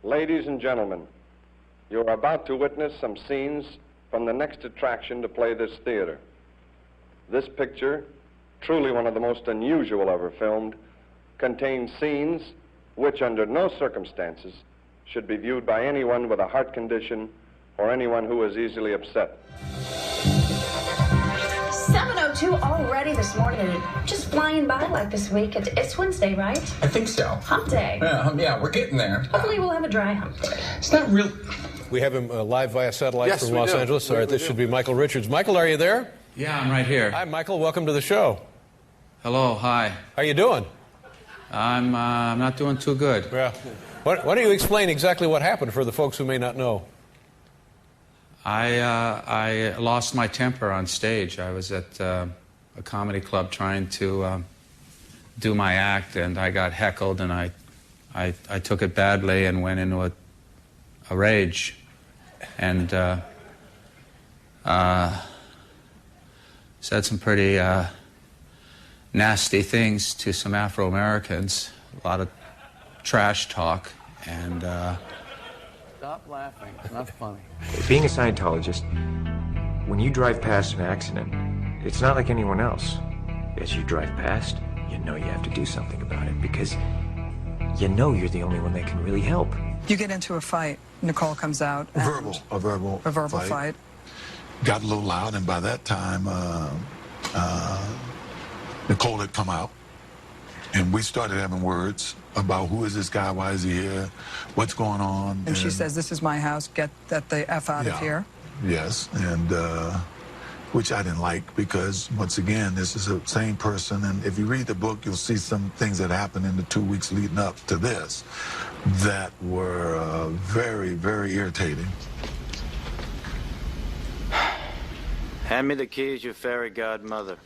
Ladies and gentlemen, you are about to witness some scenes from the next attraction to play this theater. This picture, truly one of the most unusual ever filmed, contains scenes which, under no circumstances, should be viewed by anyone with a heart condition or anyone who is easily upset. 7:02 already this morning, and just flying by like this week. It's Wednesday, right? I think so. Hump day. Yeah, we're getting there. Hopefully we'll have a dry hump day. It's not real. We have him live via satellite Yes, from we Los do. Angeles. All right, this should be Michael Richards. Michael, are you there? Yeah, I'm right here. Hi, Michael. Welcome to the show. Hello, hi. How you doing? I'm not doing too good. Yeah. Why don't you explain exactly what happened for the folks who may not know? I lost my temper on stage. I was at a comedy club trying to do my act, and I got heckled, and I took it badly and went into a rage, and said some pretty nasty things to some Afro-Americans, a lot of trash talk, and Stop laughing. It's not funny. Being a Scientologist, when you drive past an accident, it's not like anyone else. As you drive past, you know you have to do something about it because you know you're the only one that can really help. You get into a fight. Nicole comes out. A verbal fight. Got a little loud, and by that time, Nicole had come out, and we started having words about who is this guy, why is he here, what's going on. And she says, "This is my house. Get the F out of here." Yes, and which I didn't like because, once again, this is the same person, and if you read the book, you'll see some things that happened in the 2 weeks leading up to this that were very, very irritating. Hand me the keys, you fairy godmother.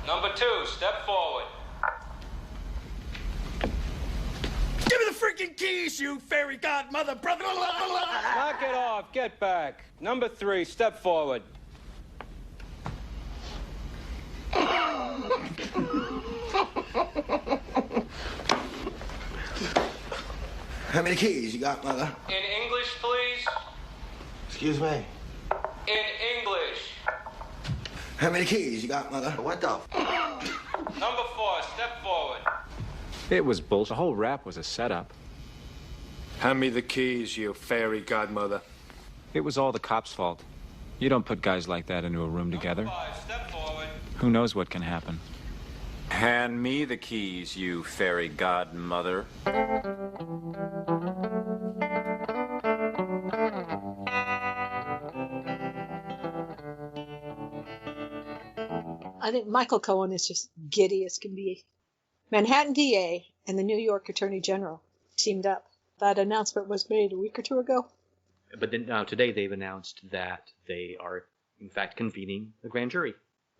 Number 2, step forward. Give me the freaking keys, you fairy godmother, brother. Knock it off. Get back. Number 3, step forward. How many keys you got, mother? In English, please. Excuse me. In English. How many keys you got, mother? What the? Number 4, step forward. It was bullshit. The whole rap was a setup. Hand me the keys, you fairy godmother. It was all the cops' fault. You don't put guys like that into a room together. Number 5, step forward. Who knows what can happen? Hand me the keys, you fairy godmother. I think Michael Cohen is just giddy as can be. Manhattan DA and the New York Attorney General teamed up. That announcement was made a week or two ago. But then now today they've announced that they are, in fact, convening a grand jury.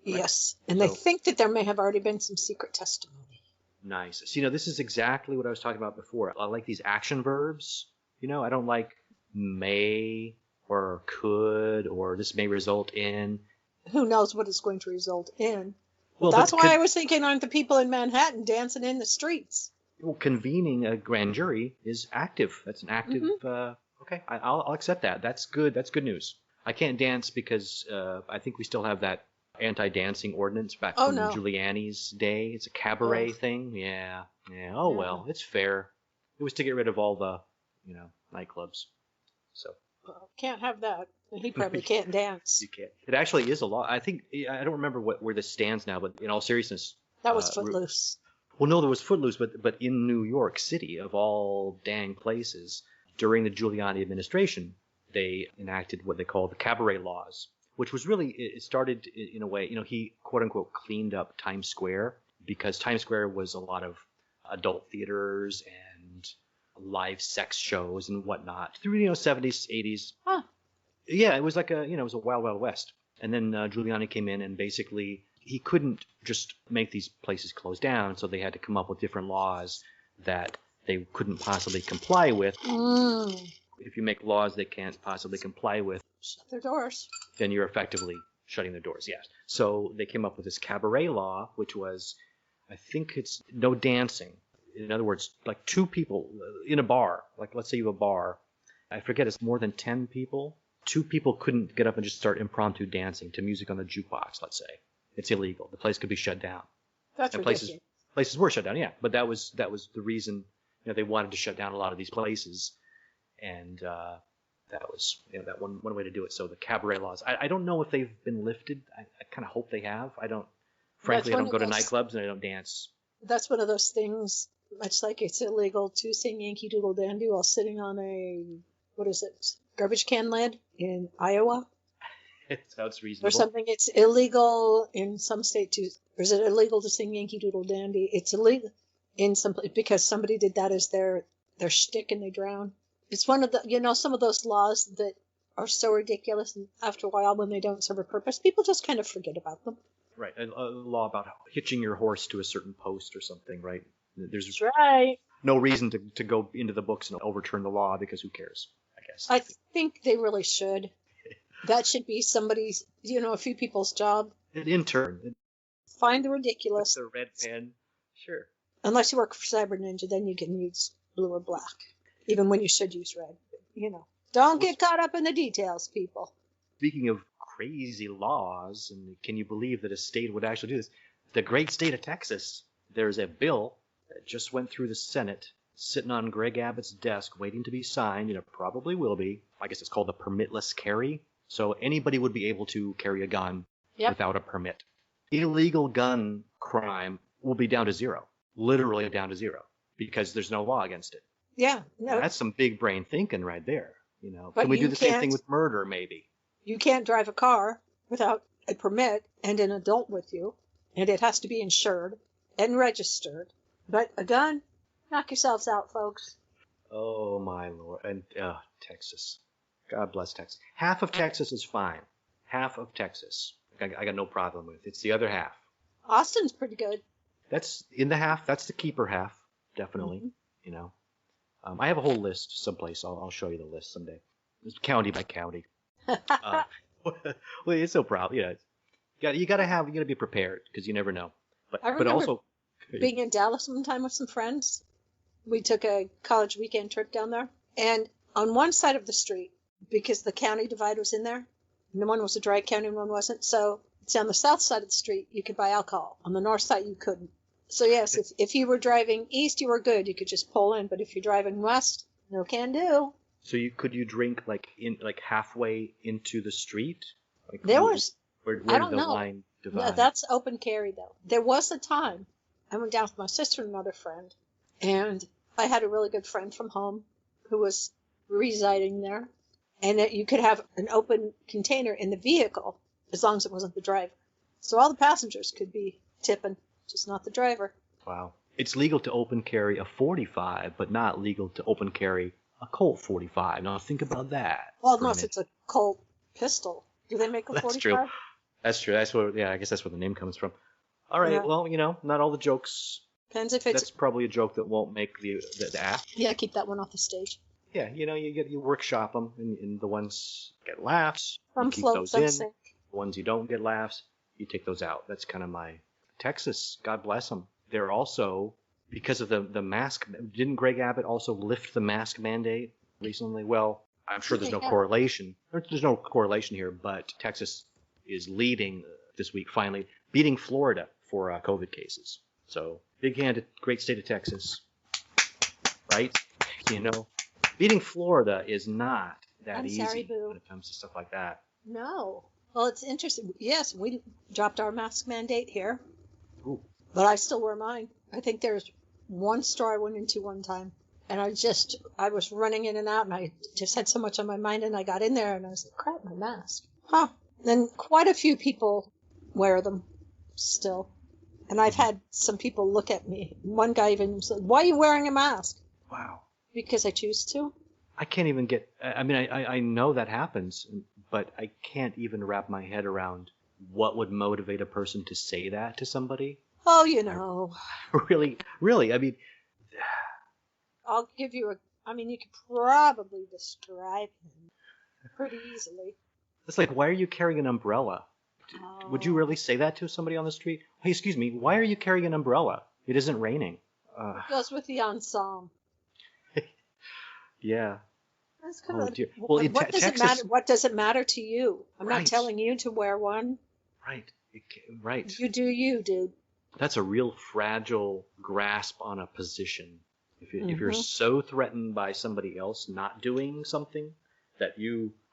Right? Yes, and they think that there may have already been some secret testimony. Nice. So, this is exactly what I was talking about before. I like these action verbs. I don't like may or could or this may result in. Who knows what it's going to result in. Well, that's why I was thinking, aren't the people in Manhattan dancing in the streets? Well, convening a grand jury is active. That's an active. Okay, I'll accept that. That's good. That's good news. I can't dance because I think we still have that anti-dancing ordinance back from Giuliani's day. It's a cabaret thing. Yeah. Oh well, it's fair. It was to get rid of all the, nightclubs. So. Well, can't have that. He probably can't dance. You can't. It actually is a law. I think I don't remember where this stands now, but in all seriousness, that was Footloose. Well, no, there was Footloose, but in New York City, of all dang places, during the Giuliani administration, they enacted what they call the cabaret laws, which was really, it started in a way, he quote unquote cleaned up Times Square because Times Square was a lot of adult theaters and live sex shows and whatnot through 70s, 80s. Huh. Yeah, it was like it was a wild, wild west. And then Giuliani came in and basically he couldn't just make these places close down, so they had to come up with different laws that they couldn't possibly comply with. If you make laws they can't possibly comply with, shut their doors. Then you're effectively shutting their doors, yes. So they came up with this cabaret law, which was, I think it's no dancing. In other words, like 2 people in a bar, like let's say you have a bar, I forget it's more than 10 people, 2 people couldn't get up and just start impromptu dancing to music on the jukebox, let's say. It's illegal. The place could be shut down. That's and ridiculous. places were shut down, yeah. But that was the reason, they wanted to shut down a lot of these places. And that was that one way to do it. So the cabaret laws, I don't know if they've been lifted. I kind of hope they have. I don't go to nightclubs and I don't dance. That's one of those things, much like it's illegal to sing Yankee Doodle Dandy while sitting on a, garbage can lid in Iowa? It sounds reasonable. Or something. It's illegal in some state to, or is it illegal to sing Yankee Doodle Dandy? It's illegal in some place because somebody did that as their shtick and they drown. It's one of the, some of those laws that are so ridiculous, and after a while, when they don't serve a purpose, people just kind of forget about them. Right, a law about hitching your horse to a certain post or something, right? There's That's right. no reason to go into the books and overturn the law because who cares, I guess. I think they really should. That should be somebody's, a few people's job. An intern. Find the ridiculous. The red pen, sure. Unless you work for Cyber Ninja, then you can use blue or black, even when you should use red. Don't get caught up in the details, people. Speaking of crazy laws, and can you believe that a state would actually do this? The great state of Texas, there's a bill that just went through the Senate, sitting on Greg Abbott's desk, waiting to be signed, and it probably will be. I guess it's called the permitless carry. So anybody would be able to carry a gun without a permit. Illegal gun crime will be down to 0, literally down to 0, because there's no law against it. Yeah, no. That's some big brain thinking right there. But can we do the same thing with murder, maybe? You can't drive a car without a permit and an adult with you, and it has to be insured and registered. But a gun, knock yourselves out, folks. Oh, my Lord. And Texas. God bless Texas. Half of Texas is fine. Half of Texas. I got no problem with. It's the other half. Austin's pretty good. That's in the half. That's the keeper half, definitely. Mm-hmm. I have a whole list someplace. I'll show you the list someday. It's county by county. Well, it's no problem. You gotta be prepared because you never know. But also being in Dallas one time with some friends. We took a college weekend trip down there, and on one side of the street, because the county divide was in there, and one was a dry county and one wasn't. So it's on the south side of the street you could buy alcohol. On the north side you couldn't. So yes, if you were driving east, you were good. You could just pull in. But if you're driving west, no can do. So could you drink like halfway into the street? There was. Where I don't did the know. line divide? No, that's open carry though. There was a time I went down with my sister and another friend, and I had a really good friend from home who was residing there, and that you could have an open container in the vehicle as long as it wasn't the driver. So all the passengers could be tipping, just not the driver. Wow. It's legal to open carry a .45, but not legal to open carry a Colt .45. Now think about that. Well, unless it's a Colt pistol. Do they make a That's 45? true. That's true. I guess that's where the name comes from. All right. Yeah. Well, not all the jokes. Depends if it's. That's probably a joke that won't make the act. Yeah, keep that one off the stage. Yeah, you workshop them, and the ones get laughs, Some you keep float, those some in. sink. The ones you don't get laughs, you take those out. That's kind of my Texas. God bless them. They're also, because of the mask. Didn't Greg Abbott also lift the mask mandate recently? Well, I'm sure there's no correlation. There's no correlation here, but Texas is leading this week, finally beating Florida for COVID cases. So big hand at great state of Texas, right? Beating Florida is not that easy sorry, Boo. when it comes to stuff like that. No. Well, it's interesting. Yes, we dropped our mask mandate here. Ooh. But I still wear mine. I think there's one store I went into one time, and I was running in and out, and I just had so much on my mind, and I got in there, and I was like, crap, my mask. Huh. And quite a few people wear them still. And I've had some people look at me. One guy even said, why are you wearing a mask? Wow. Because I choose to. I can't even get. I mean, I know that happens, but I can't even wrap my head around what would motivate a person to say that to somebody. Oh, Really. I mean, I'll give you you could probably describe him pretty easily. it's like, why are you carrying an umbrella? Would you really say that to somebody on the street? Hey, excuse me, why are you carrying an umbrella? It isn't raining. It goes with the ensemble. Yeah. That's kind Oh, of. dear. Well, in What does Texas, it matter? What does it matter to you? I'm Right. not telling you to wear one. Right. Right. You do you, dude. That's a real fragile grasp on a position. If you're Mhm. so threatened by somebody else not doing something that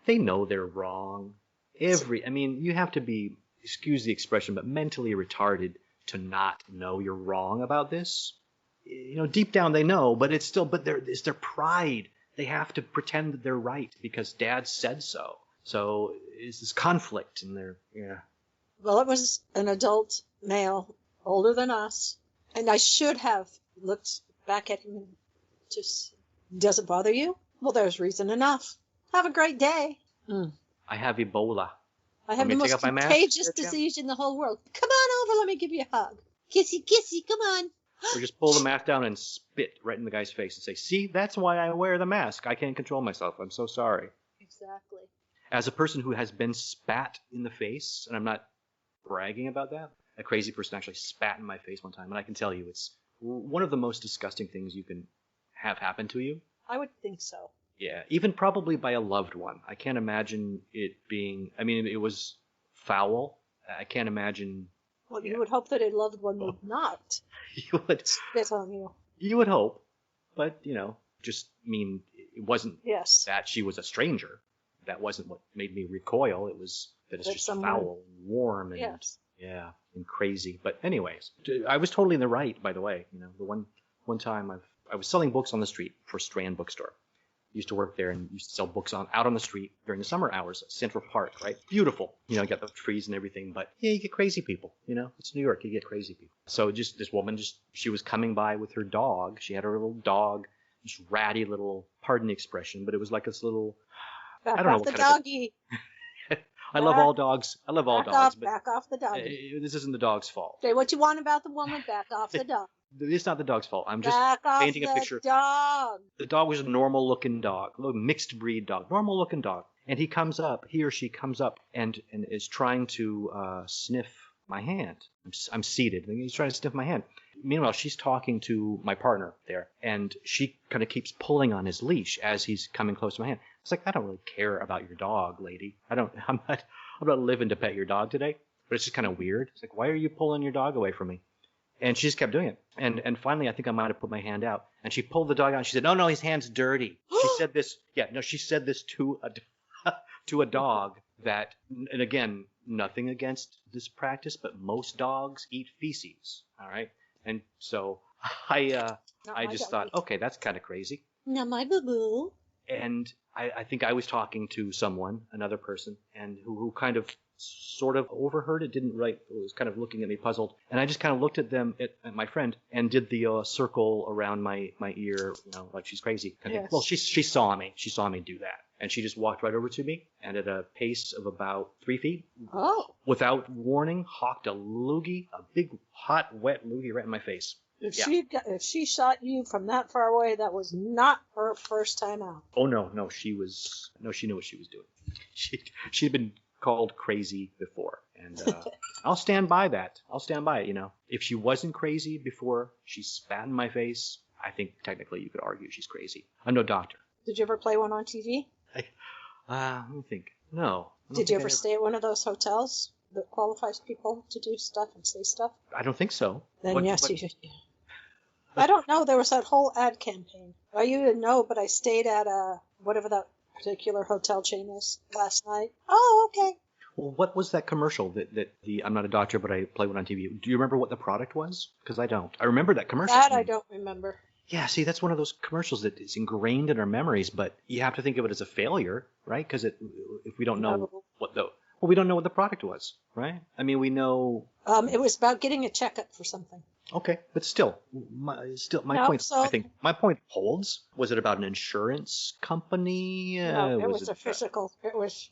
they know they're wrong. I mean, you have to be, excuse the expression, but mentally retarded to not know you're wrong about this. You know, deep down they know, but it's their pride. They have to pretend that they're right because Dad said so. So it's this conflict, and Well, it was an adult male, older than us, and I should have looked back at him and just, does it bother you? Well, there's reason enough. Have a great day. I have Ebola. I have Want me the to most take off my mask? contagious Yeah, Jim? disease in the whole world. Come on over, let me give you a hug. Kissy, kissy, come on. Or just pull the mask down and spit right in the guy's face and say, "See, that's why I wear the mask. I can't control myself. I'm so sorry." Exactly. As a person who has been spat in the face, and I'm not bragging about that, a crazy person actually spat in my face one time, and I can tell you it's one of the most disgusting things you can have happen to you. I would think so. Yeah, even probably by a loved one. I can't imagine it being, I mean, it was foul. I can't imagine. Well, you would hope that a loved one would not You would, spit on you. you would hope, but, just mean it wasn't Yes. that she was a stranger. That wasn't what made me recoil. It was that it's That just someone- foul and warm and Yes. yeah, and crazy. But anyways, I was totally in the right, by the way. The one time I was selling books on the street for Strand Bookstore. Used to work there and used to sell books out on the street during the summer hours at Central Park, right? Beautiful. You got the trees and everything, but yeah, you get crazy people, It's New York, you get crazy people. So just this woman, she was coming by with her dog. She had her little dog, this ratty little, pardon the expression, but it was like this little, Back I don't know off what the kind of doggy. I love all dogs. I love all dogs, but Back off the doggy. this isn't the dog's fault. Say what you want about the woman, back off the dog. It's not the dog's fault. I'm just Back off painting the a picture. dog. The dog was a normal looking dog, a little mixed breed dog, normal looking dog. And he or she comes up and is trying to sniff my hand. I'm seated, and he's trying to sniff my hand. Meanwhile, she's talking to my partner there, and she kind of keeps pulling on his leash as he's coming close to my hand. It's like, I don't really care about your dog, lady. I'm not living to pet your dog today. But it's just kind of weird. It's like, why are you pulling your dog away from me? And she just kept doing it. And finally, I think I might have put my hand out. And she pulled the dog out. And she said, no, his hand's dirty. She said this. Yeah, no, she said this to a dog that, and again, nothing against this practice, but most dogs eat feces. All right. And so I just thought, okay, that's kind of crazy. Not my boo-boo. And I think I was talking to someone, another person, and who kind of sort of overheard it, didn't right, was kind of looking at me puzzled. And I just kind of looked at them, at my friend, and did the circle around my ear, like she's crazy. Yes. Well, she saw me. She saw me do that. And she just walked right over to me, and at a pace of about 3 feet, without warning, hawked a loogie, a big, hot, wet loogie right in my face. If she shot you from that far away, that was not her first time out. Oh no, she knew what she was doing. She'd been called crazy before, and I'll stand by that. I'll stand by it. If she wasn't crazy before she spat in my face, I think technically you could argue she's crazy. I'm no doctor. Did you ever play one on TV? Let me think. No. Did you ever stay at one of those hotels that qualifies people to do stuff and say stuff? I don't think so. Then yes, you should. I don't know. There was that whole ad campaign. I didn't know, but I stayed at whatever that particular hotel chain is last night. Oh, okay. Well, what was that commercial that I'm not a doctor, but I play one on TV? Do you remember what the product was? Because I don't. I remember that commercial. That I don't remember. Yeah, see, that's one of those commercials that is ingrained in our memories, but you have to think of it as a failure, right? Because if we don't know we don't know what the product was, right? I mean, we know. It was about getting a checkup for something. Okay, but still, my point. I think my point holds. Was it about an insurance company? No, it was a physical. It was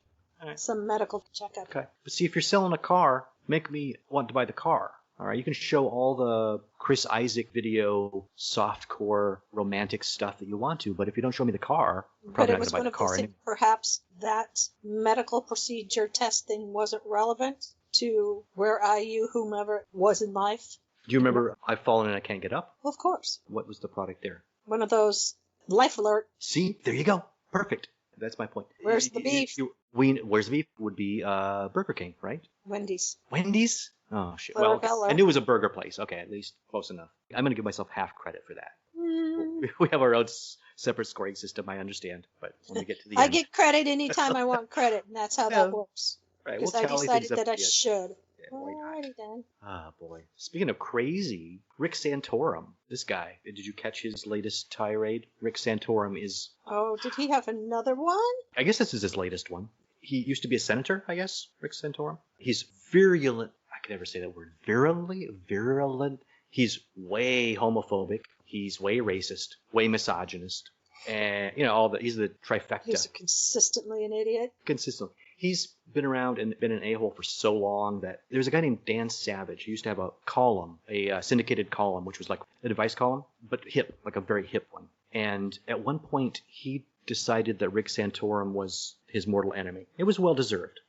some medical checkup. Okay, but see, if you're selling a car, make me want to buy the car. All right, you can show all the Chris Isaak video, softcore, romantic stuff that you want to, but if you don't show me the car, I'm probably not going to buy the car. Perhaps that medical procedure testing wasn't relevant to where whomever was in life. Do you remember I've Fallen and I Can't Get Up? Of course. What was the product there? One of those Life Alert. See, there you go. Perfect. That's my point. Where's the beef? Where's the beef would be Burger King, right? Wendy's. Wendy's? Oh, shit. Or Well, Bella. I knew it was a burger place. Okay, at least close enough. I'm going to give myself half credit for that. We have our own separate scoring system, I understand. But when we get to the I end... get credit anytime I want credit, and that's how that works. Right, Because we'll I tally decided things up that I at the end. should. Yeah, why not? Alrighty then. Ah, boy. Speaking of crazy, Rick Santorum, this guy, did you catch his latest tirade? Rick Santorum is, Oh, did he have another one? I guess this is his latest one. He used to be a senator, I guess, Rick Santorum. He's virulent. I can never say that word. Virulent. He's way homophobic. He's way racist, way misogynist. And, he's the trifecta. He's consistently an idiot. Consistently. He's been around and been an a-hole for so long that there's a guy named Dan Savage. He used to have a column, a syndicated column, which was like a advice column, but hip, like a very hip one. And at one point, he decided that Rick Santorum was his mortal enemy. It was well-deserved.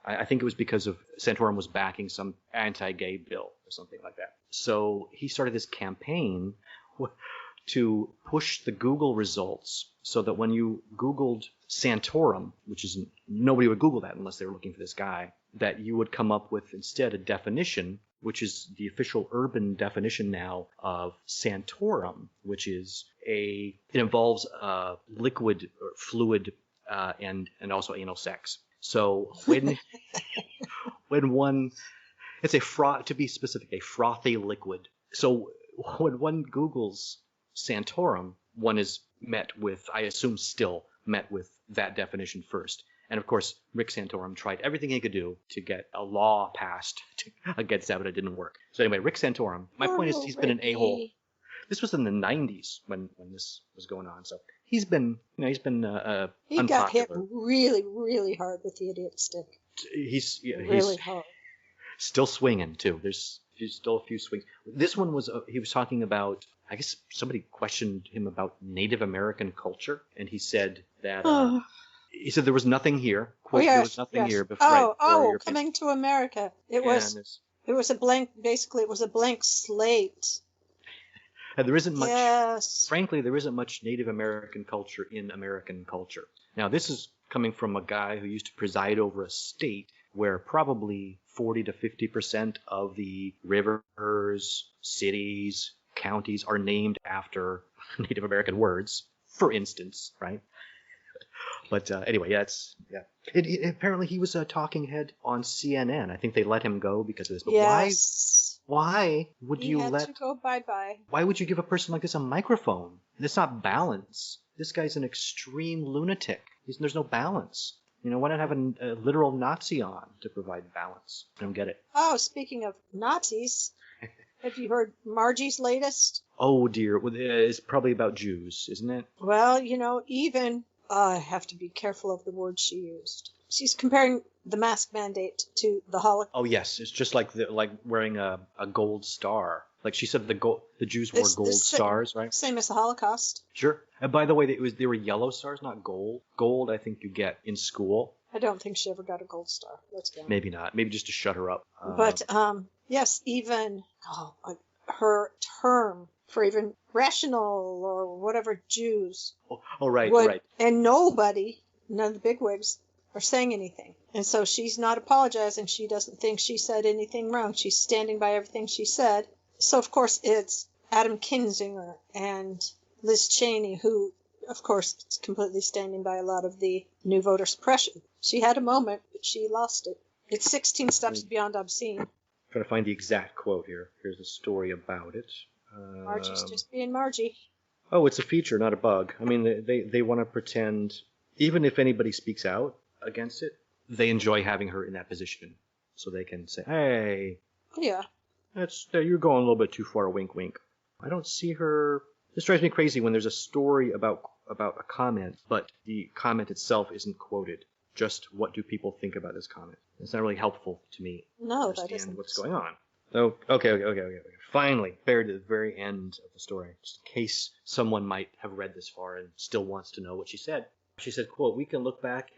I think it was because of Santorum was backing some anti-gay bill or something like that. So he started this campaign to push the Google results so that when you Googled Santorum, which is nobody would Google that unless they were looking for this guy, that you would come up with instead a definition, which is the official urban definition now of Santorum, which is it involves liquid or fluid and also anal sex. So when one, it's to be specific, a frothy liquid. So when one Googles Santorum, one is met with, I assume still met with that definition first. And of course, Rick Santorum tried everything he could do to get a law passed against that, but it didn't work. So anyway, Rick Santorum, my point is he's been an a-hole. This was in the 90s when this was going on. So he's been He unpopular. got hit really, really hard with the idiot stick. He's Really hard. still swinging too. There's still a few swings. This one was he was talking about. I guess somebody questioned him about Native American culture, and he said that he said there was nothing here. Quote, there was nothing here before. Coming to America. It was a blank. Basically, it was a blank slate. And there isn't much. Yes. Frankly, there isn't much Native American culture in American culture. Now, this is coming from a guy who used to preside over a state where probably 40 to 50% of the rivers, cities, counties are named after Native American words, for instance, right? But anyway, apparently he was a talking head on CNN. I think they let him go because of this. But why would you let? To go bye-bye. Why would you give a person like this a microphone? It's not balance. This guy's an extreme lunatic. There's no balance. Why not have a literal Nazi on to provide balance? I don't get it. Oh, speaking of Nazis, have you heard Margie's latest? Oh, dear. Well, it's probably about Jews, isn't it? Well, I have to be careful of the words she used. She's comparing the mask mandate to the Holocaust. Oh, yes. It's just like wearing a gold star. Like she said, the Jews wore gold stars, right? Same as the Holocaust. Sure. And by the way, they were yellow stars, not gold. Gold, I think you get in school. I don't think she ever got a gold star. Let's go. Maybe not. Maybe just to shut her up. But yes, even her term for even rational or whatever Jews. Oh, right, right. And none of the bigwigs are saying anything. And so she's not apologizing. She doesn't think she said anything wrong. She's standing by everything she said. So, of course, it's Adam Kinzinger and Liz Cheney, who, of course, is completely standing by a lot of the new voter suppression. She had a moment, but she lost it. It's 16 steps beyond obscene. I'm trying to find the exact quote here. Here's a story about it. Margie's just being Margie. Oh, it's a feature, not a bug. I mean, they want to pretend, even if anybody speaks out against it, they enjoy having her in that position. So they can say, hey. Yeah. You're going a little bit too far, wink, wink. I don't see her. This drives me crazy when there's a story about a comment, but the comment itself isn't quoted. Just what do people think about this comment? It's not really helpful to me. No, to that isn't. What's going on? Oh, okay. Finally, buried at the very end of the story, just in case someone might have read this far and still wants to know what she said. She said, quote, we can look back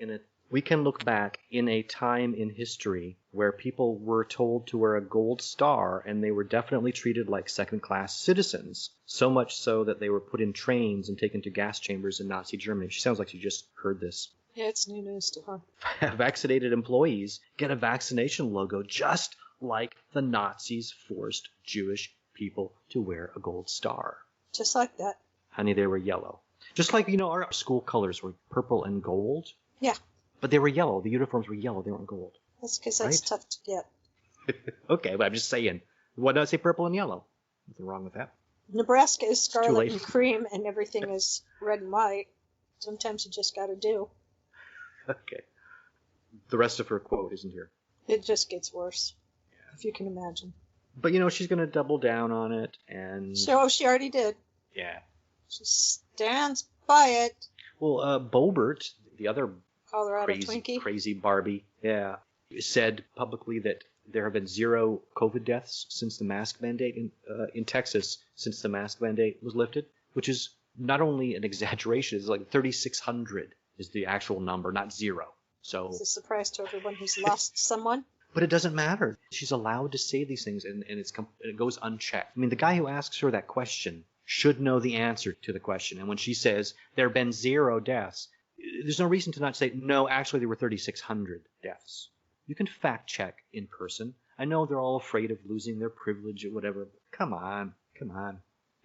We can look back in a time in history where people were told to wear a gold star and they were definitely treated like second-class citizens, so much so that they were put in trains and taken to gas chambers in Nazi Germany. She sounds like she just heard this. Yeah, it's new news to her. Vaccinated employees get a vaccination logo just like the Nazis forced Jewish people to wear a gold star. Just like that. Honey, they were yellow. Just like, our school colors were purple and gold. Yeah. But they were yellow. The uniforms were yellow. They weren't gold. That's because that's tough to get. Okay, but I'm just saying. Why not say purple and yellow? Nothing wrong with that. Nebraska is scarlet late. and cream, and everything is red and white. Sometimes you just got to do. Okay. The rest of her quote isn't here. It just gets worse, if you can imagine. But, she's going to double down on it, and... So she already did. Yeah. She stands by it. Well, Boebert, the other Colorado Twinkie. crazy Barbie, said publicly that there have been 0 COVID deaths since the mask mandate in Texas, since the mask mandate was lifted, which is not only an exaggeration, it's like 3,600 is the actual number, not 0. So it's a surprise to everyone who's lost someone. But it doesn't matter. She's allowed to say these things, and it goes unchecked. I mean, the guy who asks her that question should know the answer to the question. And when she says there have been 0 deaths, there's no reason to not say, no, actually there were 3,600 deaths. You can fact check in person. I know they're all afraid of losing their privilege or whatever. Come on.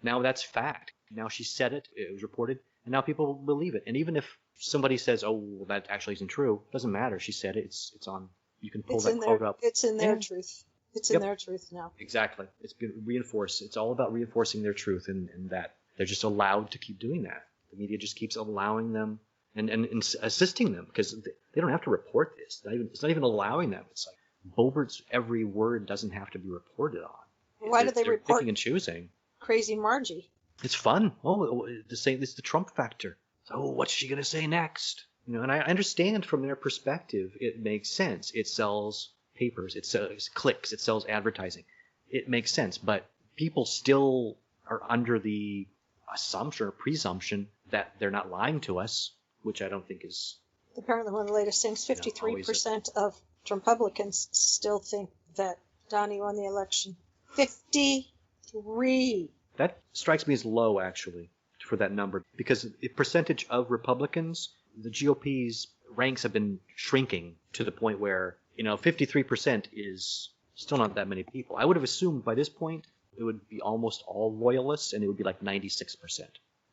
Now that's fact. Now she said it. It was reported. And now people believe it. And even if somebody says, oh, well, that actually isn't true, it doesn't matter. She said it. It's on. You can pull that quote up. It's in their truth. It's in their truth now. Exactly. It's been reinforced. It's all about reinforcing their truth, and that they're just allowed to keep doing that. The media just keeps allowing them and assisting them because they don't have to report this. It's not even allowing them. It's like Boebert's every word doesn't have to be reported on. Why do they they're report picking and choosing? Crazy Margie. It's fun. Oh, this is the Trump factor. So what's she going to say next? And I understand from their perspective, it makes sense. It sells papers, it sells clicks, it sells advertising. It makes sense, but people still are under the assumption or presumption that they're not lying to us, which I don't think is... Apparently one of the latest things, 53% of Republicans still think that Donnie won the election. 53! That strikes me as low, actually, for that number, because the percentage of Republicans, the GOP's ranks have been shrinking to the point where, 53% is still not that many people. I would have assumed by this point it would be almost all loyalists, and it would be like 96%.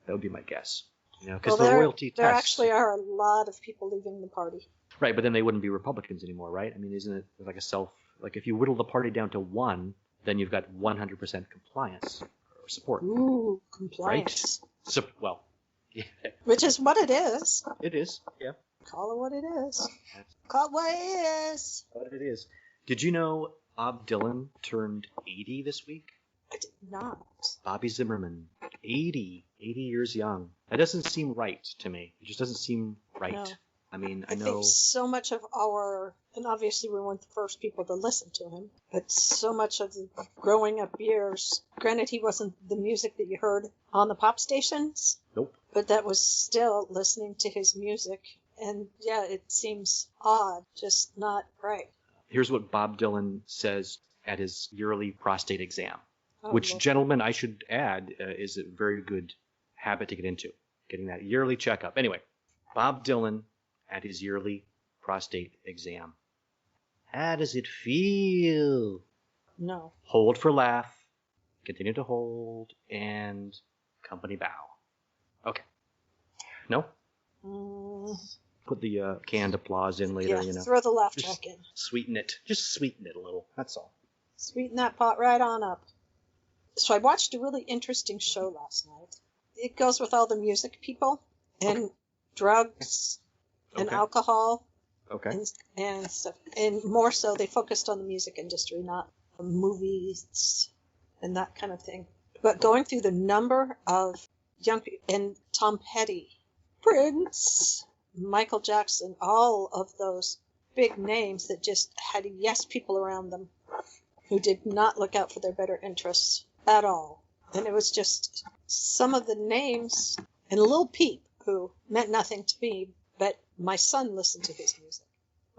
That would be my guess. Because the loyalty test... There actually are a lot of people leaving the party. Right, but then they wouldn't be Republicans anymore, right? I mean, isn't it like like if you whittle the party down to 1, then you've got 100% compliance or support. Ooh, compliance. Right? Well, yeah. Which is what it is. It is, yeah. Call it what it is. Call it what it is. What it is. Did you know Bob Dylan turned 80 this week? I did not. Bobby Zimmerman, 80 years young. That doesn't seem right to me. It just doesn't seem right. No. I mean, I think so much of and obviously we weren't the first people to listen to him, but so much of the growing up years, granted he wasn't the music that you heard on the pop stations. Nope. But that was still listening to his music. And yeah, it seems odd, just not right. Here's what Bob Dylan says at his yearly prostate exam, which, Lord. Gentlemen, I should add, is a very good habit to get into, getting that yearly checkup. Anyway, Bob Dylan at his yearly prostate exam. How does it feel? No. Hold for laugh, continue to hold, and company bow. Okay. No? Put the canned applause in later, Yeah, throw the laugh Just track in. Sweeten it. Just sweeten it a little. That's all. Sweeten that pot right on up. So I watched a really interesting show last night. It goes with all the music people and drugs and alcohol and stuff. And more so, they focused on the music industry, not the movies and that kind of thing. But going through the number of young people, and Tom Petty, Prince, Michael Jackson, all of those big names that just had yes people around them who did not look out for their better interests at all. And it was just some of the names, and Lil Peep, who meant nothing to me, but my son listened to his music.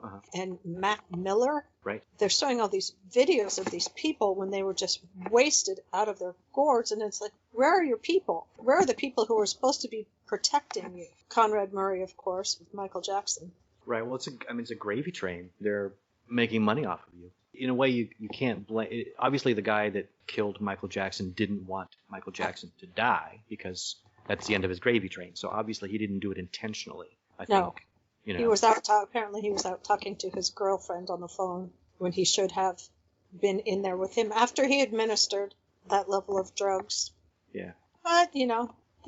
Uh-huh. And Mac Miller, Right. they're showing all these videos of these people when they were just wasted out of their gourds, and it's like, where are your people? Where are the people who are supposed to be protecting you? Conrad Murray, of course, with Michael Jackson. Right. Well, it's a gravy train. They're making money off of you. In a way, you can't blame. Obviously, the guy that killed Michael Jackson didn't want Michael Jackson to die because that's the end of his gravy train. So obviously, he didn't do it intentionally. I think. He was out. Apparently, he was out talking to his girlfriend on the phone when he should have been in there with him after he administered that level of drugs. Yeah. But he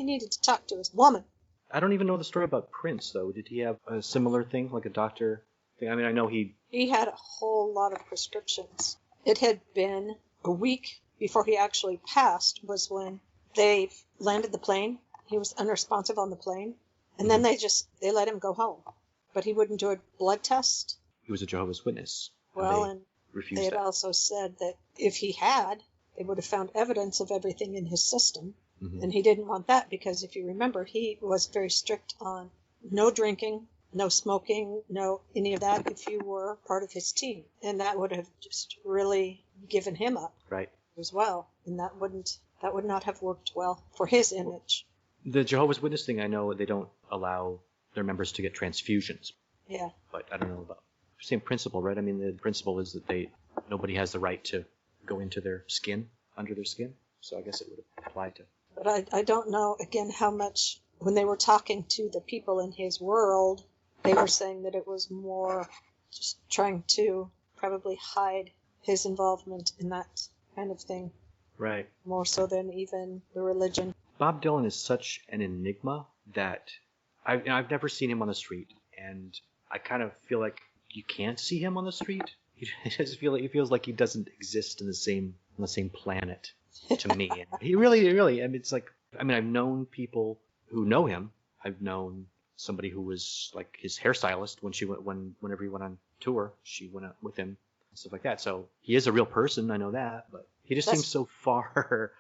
needed to talk to his woman. I don't even know the story about Prince, though. Did he have a similar thing, like a doctor thing? I mean, I know he had a whole lot of prescriptions. It had been a week before he actually passed was when they landed the plane. He was unresponsive on the plane. And then they let him go home. But he wouldn't do a blood test. He was a Jehovah's Witness. And refused they had that. also said that if he had, they would have found evidence of everything in his system. Mm-hmm. And he didn't want that because if you remember, he was very strict on no drinking, no smoking, no any of that if you were part of his team. And that would have just really given him up Right. as well. And that would not have worked well for his image. The Jehovah's Witness thing, I know they don't allow their members to get transfusions. Yeah. But I don't know about same principle, right? I mean, the principle is that nobody has the right to go into their skin, under their skin. So I guess it would apply to. But I don't know, again, how much, when they were talking to the people in his world, they were saying that it was more just trying to probably hide his involvement in that kind of thing, Right. more so than even the religion. Bob Dylan is such an enigma that I've never seen him on the street, and I kind of feel like you can't see him on the street. It feels like he doesn't exist on the same planet to me. And he really. I mean, it's like I've known people who know him. I've known somebody who was like his hairstylist whenever he went on tour. She went out with him and stuff like that. So he is a real person. I know that, but he just seems so far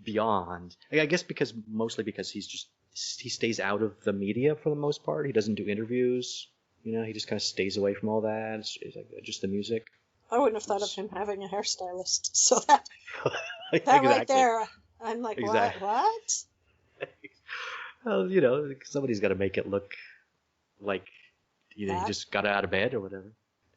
beyond. I guess mostly because he stays out of the media for the most part. He doesn't do interviews. He just kind of stays away from all that. It's like just the music. I wouldn't have thought of him having a hairstylist. So that Exactly. right there, I'm like, Exactly. what? Well, somebody's got to make it look like he That? just got out of bed or whatever.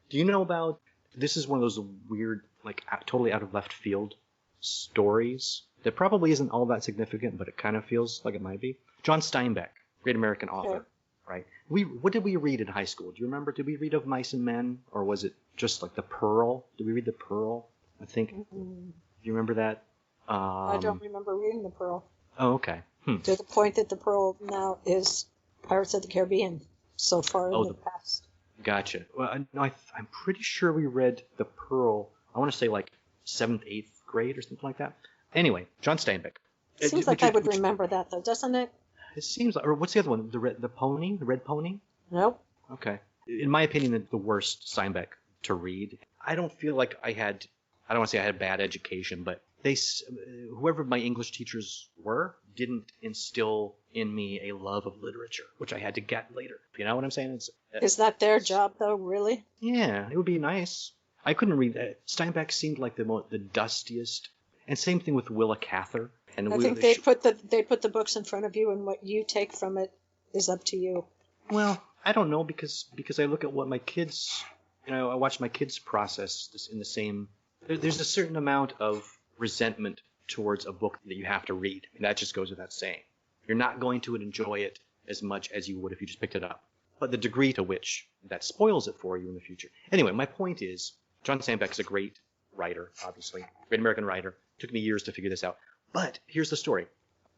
Do you know about? This is one of those weird, like totally out of left field stories that probably isn't all that significant, but it kind of feels like it might be. John Steinbeck, great American author, right? What did we read in high school? Do you remember? Did we read Of Mice and Men, or was it just like The Pearl? Did we read The Pearl? I think. Mm-mm. Do you remember that? I don't remember reading The Pearl. Oh, okay. To the point that The Pearl now is Pirates of the Caribbean so far in the past. Gotcha. Well, I'm pretty sure we read The Pearl, I want to say like 7th, 8th grade or something like that. Anyway, John Steinbeck. It seems like I would remember that, though, doesn't it? It seems like, or what's the other one? The Red Pony? Nope. Okay. In my opinion, the worst Steinbeck to read. I don't feel like I don't want to say I had bad education, but whoever my English teachers were didn't instill in me a love of literature, which I had to get later. You know what I'm saying? Is that their job, though, really? Yeah, it would be nice. I couldn't read that. Steinbeck seemed like the dustiest. And same thing with Willa Cather. And I think they'd put the books in front of you, and what you take from it is up to you. Well, I don't know, because I look at what my kids, I watch my kids process this in the same. There's a certain amount of resentment towards a book that you have to read, and that just goes without saying. You're not going to enjoy it as much as you would if you just picked it up. But the degree to which that spoils it for you in the future. Anyway, my point is, John Steinbeck is a great writer, obviously, great American writer. It took me years to figure this out. But here's the story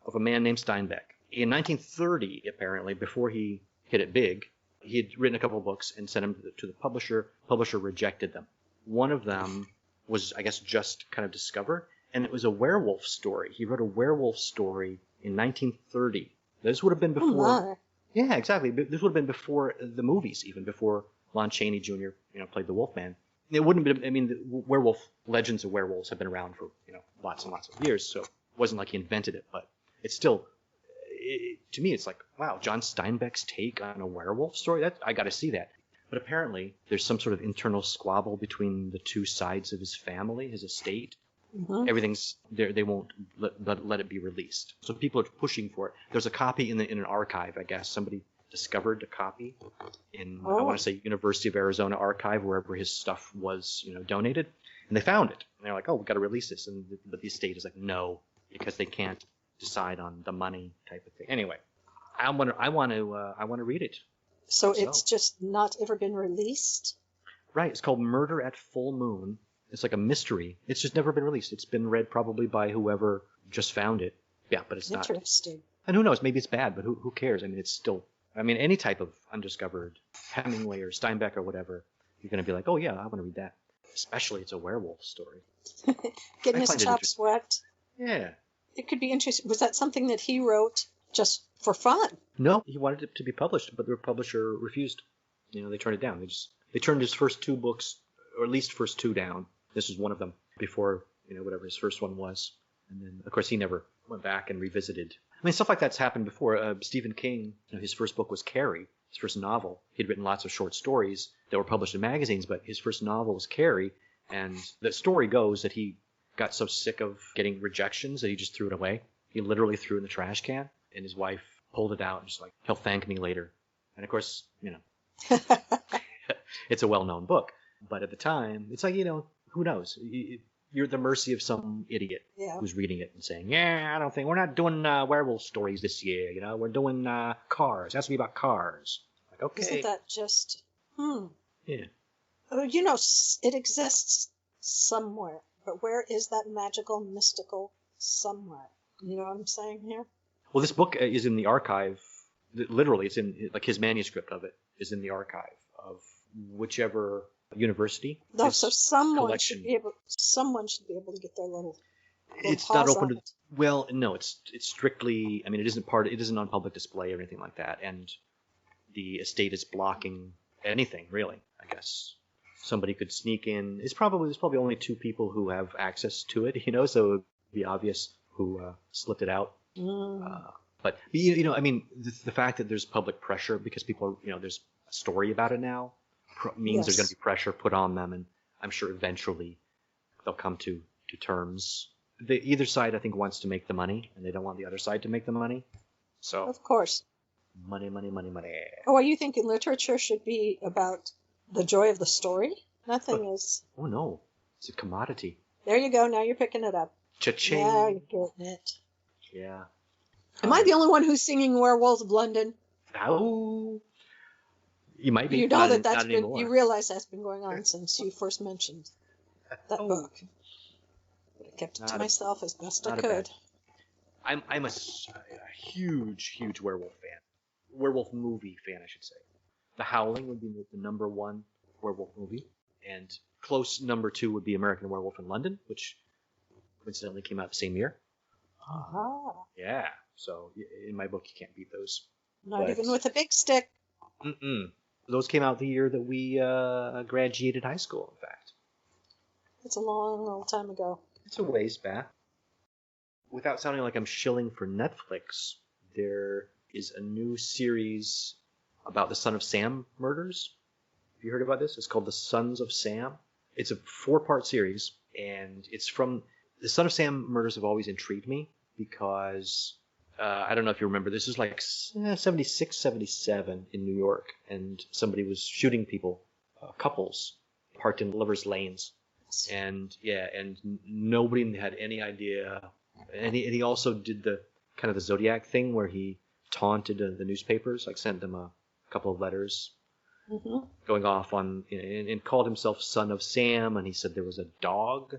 of a man named Steinbeck. In 1930, apparently, before he hit it big, he had written a couple of books and sent them to the publisher. Publisher rejected them. One of them was, I guess, just kind of discovered, and it was a werewolf story. He wrote a werewolf story in 1930. This would have been before. Oh my. Yeah, exactly. This would have been before the movies, even before Lon Chaney Jr. Played the Wolfman. It wouldn't have been. I mean, the legends of werewolves have been around for lots and lots of years, so it wasn't like he invented it. But it's still, to me, it's like, wow, John Steinbeck's take on a werewolf story. I got to see that. But apparently, there's some sort of internal squabble between the two sides of his family, his estate. Mm-hmm. Everything's there. They won't let it be released. So people are pushing for it. There's a copy in an archive, I guess. Somebody discovered a copy in I want to say University of Arizona archive, wherever his stuff was, donated, and they found it. And they're like, oh, we got to release this, but the estate is like, no, because they can't decide on the money type of thing. Anyway, I want to read it. So it's just not ever been released? Right. It's called Murder at Full Moon. It's like a mystery. It's just never been released. It's been read probably by whoever just found it. Yeah, but it's not. Interesting. And who knows? Maybe it's bad, but who cares? I mean, it's still. I mean, any type of undiscovered Hemingway or Steinbeck or whatever, you're going to be like, oh yeah, I want to read that. Especially it's a werewolf story. Getting his chops wet. Yeah. It could be interesting. Was that something that he wrote just for fun? No, he wanted it to be published, but the publisher refused. They turned it down. They turned his first two books, or at least first two, down. This was one of them before, whatever his first one was. And then, of course, he never went back and revisited. I mean, stuff like that's happened before. Stephen King, his first book was Carrie, his first novel. He'd written lots of short stories that were published in magazines, but his first novel was Carrie. And the story goes that he got so sick of getting rejections that he just threw it away. He literally threw it in the trash can, and his wife pulled it out and just like, he'll thank me later. And of course, it's a well-known book. But at the time, it's like, who knows? You're at the mercy of some idiot who's reading it and saying, I don't think, we're not doing werewolf stories this year, we're doing cars. It has to be about cars. Like, okay. Isn't that just, Yeah. It exists somewhere, but where is that magical, mystical somewhere? You know what I'm saying here? Well, this book is in the archive. Literally, it's in, like, his manuscript of it is in the archive of whichever university. No, so someone should be able to get their little it's not open to. Well, no, it's strictly. I mean, it isn't on public display or anything like that, and the estate is blocking anything really. I guess somebody could sneak in. There's probably only two people who have access to it, so it would be obvious who slipped it out. But I mean, the fact that there's public pressure because people are, there's a story about it now means there's going to be pressure put on them, and I'm sure eventually they'll come to terms. Either side, I think, wants to make the money, and they don't want the other side to make the money. So of course, money. Oh, are you thinking literature should be about the joy of the story? Nothing is. Oh no, it's a commodity. There you go. Now you're picking it up. Cha-ching. Now you're getting it. Yeah. Am I the only one who's singing Werewolves of London? Oh. You might be. You know that's been. You realize that's been going on since you first mentioned that book. But I kept it to myself as best I could. I'm a huge werewolf fan. Werewolf movie fan, I should say. The Howling would be the number one werewolf movie, and close number two would be American Werewolf in London, which coincidentally came out the same year. Yeah. So in my book, you can't beat those. Not even with a big stick. Those came out the year that we graduated high school, in fact. It's a long time ago. It's a ways back. Without sounding like I'm shilling for Netflix, there is a new series about the Son of Sam murders. Have you heard about this? It's called The Sons of Sam. It's a 4-part series, and it's from... The Son of Sam murders have always intrigued me because... I don't know if you remember, this was like 76, 77 in New York, and somebody was shooting people, couples, parked in lovers' lanes. And nobody had any idea. And he also did the kind of the Zodiac thing where he taunted the newspapers, like sent them a couple of letters going off on, and called himself Son of Sam, and he said there was a dog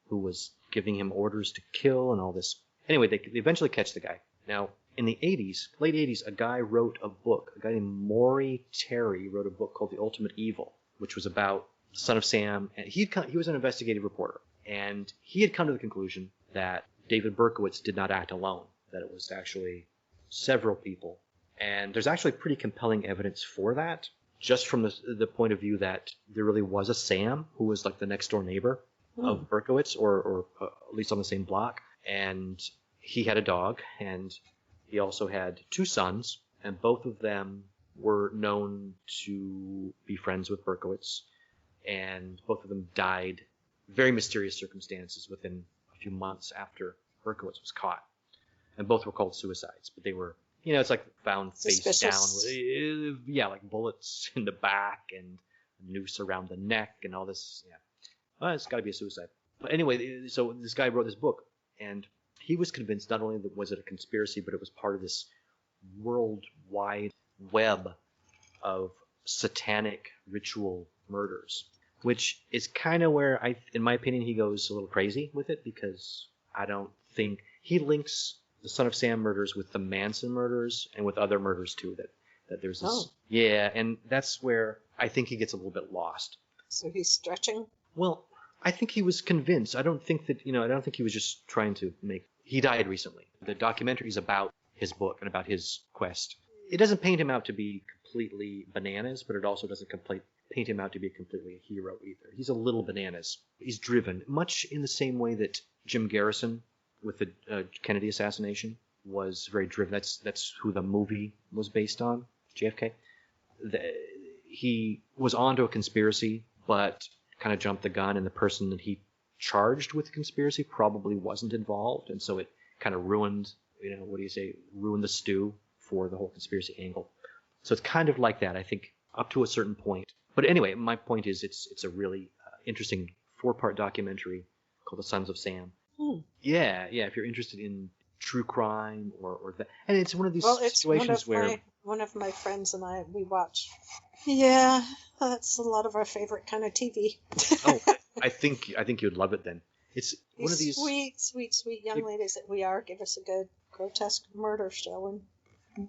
who was giving him orders to kill and all this. Anyway, they eventually catch the guy. Now, in the 80s, late 80s, a guy named Maury Terry wrote a book called The Ultimate Evil, which was about the Son of Sam. And he was an investigative reporter, and he had come to the conclusion that David Berkowitz did not act alone, that it was actually several people. And there's actually pretty compelling evidence for that, just from the point of view that there really was a Sam who was like the next door neighbor of Berkowitz, or at least on the same block. And he had a dog, and He also had 2 sons, and both of them were known to be friends with Berkowitz, and both of them died very mysterious circumstances within a few months after Berkowitz was caught. And both were called suicides, but they were, it's like found face down with, like bullets in the back and a noose around the neck and all this. Yeah, well, it's got to be a suicide. But anyway, so this guy wrote this book, and he was convinced not only that was it a conspiracy, but it was part of this worldwide web of satanic ritual murders, which is kind of where in my opinion, he goes a little crazy with it, because I don't think he links the Son of Sam murders with the Manson murders and with other murders too. That there's this, and that's where I think he gets a little bit lost. So he's stretching. Well, I think he was convinced. I don't think that I don't think he was just trying to make. He died recently. The documentary is about his book and about his quest. It doesn't paint him out to be completely bananas, but it also doesn't paint him out to be completely a hero either. He's a little bananas. He's driven, much in the same way that Jim Garrison with the Kennedy assassination was very driven. That's who the movie was based on, JFK. He was onto a conspiracy, but kind of jumped the gun, and the person that he charged with the conspiracy probably wasn't involved, and so it kind of ruined, ruined the stew for the whole conspiracy angle. So it's kind of like that, I think, up to a certain point. But anyway, my point is it's a really interesting 4-part documentary called The Sons of Sam. Yeah, if you're interested in true crime or that. And it's one of these situations where... One of my friends and I, we watch. Yeah, that's a lot of our favorite kind of TV. I think you'd love it then. It's one of these... Sweet young ladies that we are. Give us a good grotesque murder show.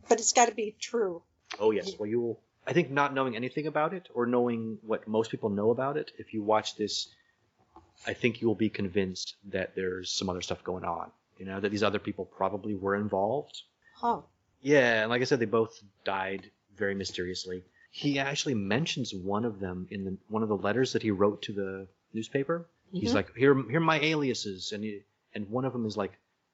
But it's got to be true. Oh, yes. Well, I think not knowing anything about it, or knowing what most people know about it, if you watch this, I think you will be convinced that there's some other stuff going on. That these other people probably were involved. Huh. Yeah, and like I said, they both died very mysteriously. He actually mentions one of them in one of the letters that he wrote to the newspaper. Mm-hmm. He's like, here are my aliases, and one of them is like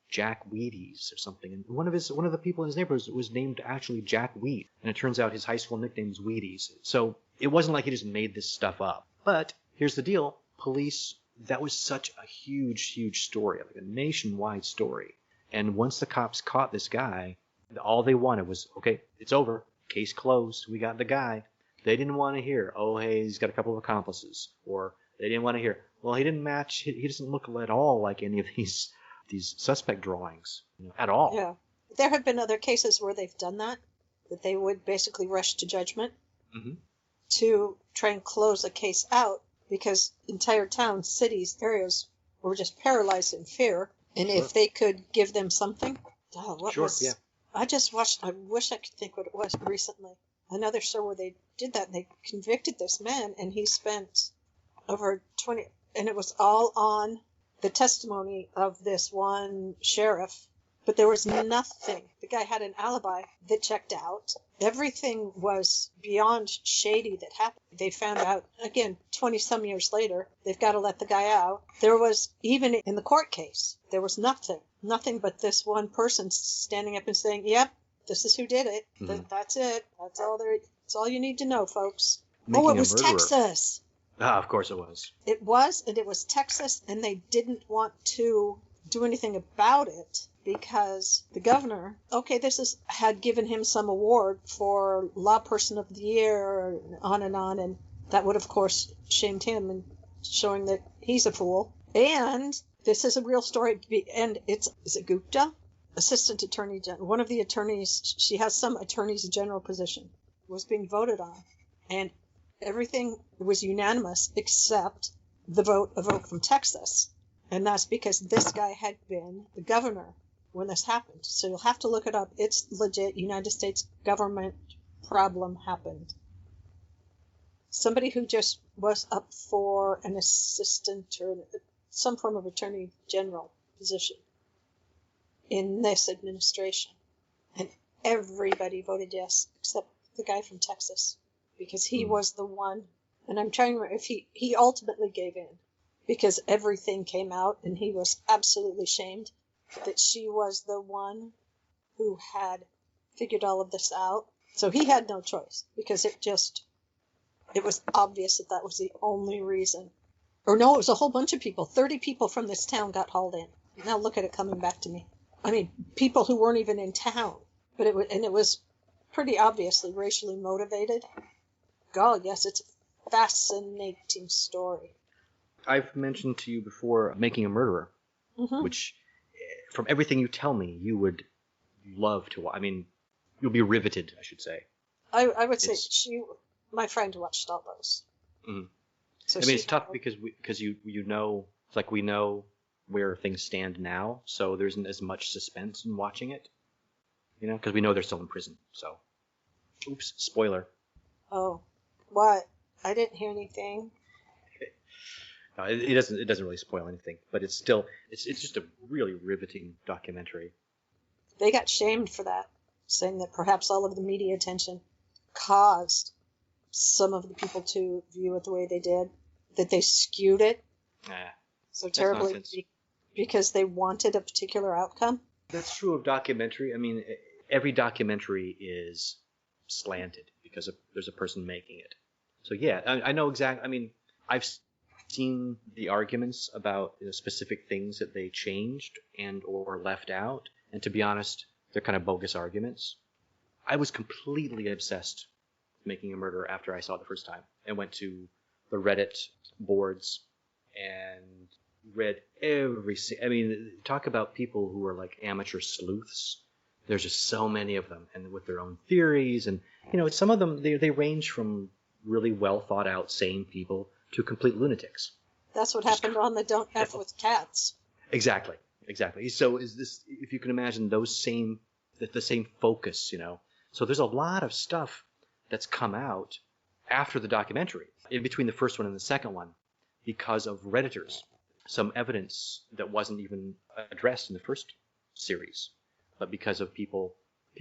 Jack Wheaties or something. And one of the people in his neighborhood was named actually Jack Wheat, and it turns out his high school nickname is Wheaties. So it wasn't like he just made this stuff up. But here's the deal: police. That was such a huge story, like a nationwide story. And once the cops caught this guy, all they wanted was, okay, it's over. Case closed. We got the guy. They didn't want to hear, oh, hey, he's got a couple of accomplices. Or they didn't want to hear, well, he didn't match, he doesn't look at all like any of these suspect drawings at all. Yeah. There have been other cases where they've done that they would basically rush to judgment to try and close a case out, because entire towns, cities, areas were just paralyzed in fear. And if they could give them something, I just watched, I wish I could think what it was recently. Another show where they did that, and they convicted this man, and he spent over 20, and it was all on the testimony of this one sheriff. But there was nothing. The guy had an alibi that checked out. Everything was beyond shady that happened. They found out, again, 20-some years later, they've got to let the guy out. There was, even in the court case, there was nothing but this one person standing up and saying, yep, this is who did it. That's it. That's all you need to know, folks. It was Texas. Of course it was. It was Texas, and they didn't want to do anything about it because the governor, had given him some award for Law Person of the Year, and that would, of course, shamed him and showing that he's a fool. And this is a real story, and is it Gupta? Assistant Attorney General. One of the attorneys, she has some attorney's general position, was being voted on. And everything was unanimous except a vote from Texas. And that's because this guy had been the governor when this happened. So you'll have to look it up. It's legit. United States government problem happened. Somebody who just was up for an assistant or some form of attorney general position in this administration. And everybody voted yes, except the guy from Texas, because he was the one. And I'm trying to remember if he ultimately gave in, because everything came out and he was absolutely shamed that she was the one who had figured all of this out. So he had no choice because it was obvious that was the only reason. Or no, it was a whole bunch of people. 30 people from this town got hauled in. Now look at it coming back to me. I mean, people who weren't even in town. But it was pretty obviously racially motivated. God, yes, it's a fascinating story. I've mentioned to you before Making a Murderer, which, from everything you tell me, you would love to watch. I mean, you'll be riveted, I should say. I would say my friend watched all those. Mm-hmm. So I mean, it's tough because you know, it's like we know where things stand now, so there isn't as much suspense in watching it, you know, because we know they're still in prison. So, oops, spoiler. Oh, what? I didn't hear anything. No, it doesn't really spoil anything, but it's still it's just a really riveting documentary. They got shamed for that, saying that perhaps all of the media attention caused some of the people to view it the way they did, that they skewed it so terribly because they wanted a particular outcome. That's true of documentary. I mean, every documentary is slanted because there's a person making it. So yeah, I know exactly. I mean, I've seen the arguments about specific things that they changed and or left out, and to be honest, they're kind of bogus arguments. I was completely obsessed with Making a Murderer after I saw it the first time. I went to the Reddit boards and read I mean, talk about people who are like amateur sleuths. There's just so many of them, and with their own theories, and you know, some of them they range from really well thought out, sane people to complete lunatics. That's what happened on the Don't F with Cats. Exactly. So is this, if you can imagine the same focus, you know. So there's a lot of stuff that's come out after the documentary, in between the first one and the second one, because of Redditors. Some evidence that wasn't even addressed in the first series, but because of people